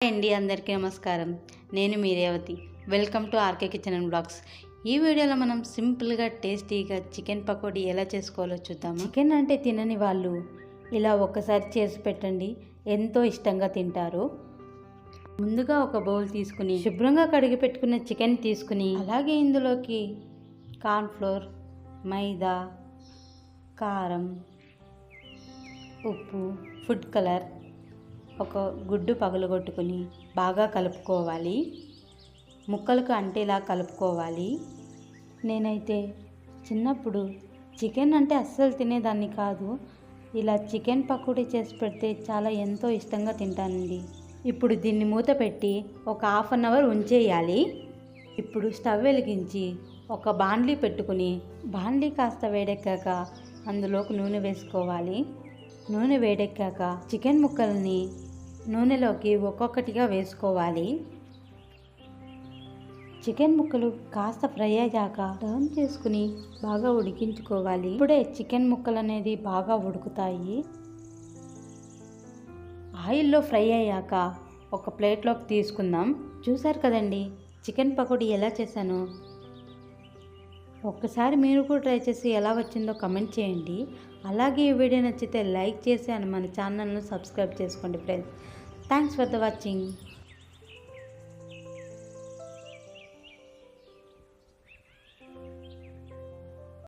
Hi అండి, అందరికీ నమస్కారం. నేను మీ Revathi. Welcome to RK kitchen and blogs. ఈ వీడియోలో మనం సింపుల్గా టేస్టీగా చికెన్ పకోడీ ఎలా చేసుకోవాలో చూద్దాము. చికెన్ అంటే తినని వాళ్ళు ఇలా ఒక్కసారి చేసి పెట్టండి, ఎంతో ఇష్టంగా తింటారు. ముందుగా ఒక బౌల్ తీసుకుని శుభ్రంగా కడిగి పెట్టుకున్న చికెన్ తీసుకుని అలాగే ఇందులోకి కార్న్ఫ్లోర్, మైదా, కారం, ఉప్పు, ఫుడ్ కలర్, ఒక గుడ్డు పగలగొట్టుకుని బాగా కలుపుకోవాలి. ముక్కలకు అంటేలా కలుపుకోవాలి. నేనైతే చిన్నప్పుడు చికెన్ అంటే అస్సలు తినేదాన్ని కాదు. ఇలా చికెన్ పకోడీ చేసి పెడితే చాలా ఎంతో ఇష్టంగా తింటానండి. ఇప్పుడు దీన్ని మూత పెట్టి ఒక హాఫ్ అన్ అవర్ ఉంచేయాలి. ఇప్పుడు స్టవ్ వెలిగించి ఒక బాండ్లీ పెట్టుకుని బాండ్లీ కాస్త వేడెక్కాక అందులోకి నూనె వేసుకోవాలి. నూనె వేడెక్కాక చికెన్ ముక్కల్ని నూనెలోకి ఒక్కొక్కటిగా వేసుకోవాలి. చికెన్ ముక్కలు కాస్త ఫ్రై అయ్యాక టర్న్ చేసుకుని బాగా ఉడికించుకోవాలి. ఇప్పుడే చికెన్ ముక్కలు అనేది బాగా ఉడుకుతాయి. ఆయిల్లో ఫ్రై అయ్యాక ఒక ప్లేట్లోకి తీసుకుందాం. చూసారు కదండి చికెన్ పకోడీ ఎలా చేశాను. ఒక్కసారి మీరు కూడా ట్రై చేసి ఎలా వచ్చిందో కమెంట్ చేయండి. అలాగే ఈ వీడియో నచ్చితే లైక్ చేసి మన ఛానల్ను సబ్స్క్రైబ్ చేసుకోండి friends. Thanks for the watching.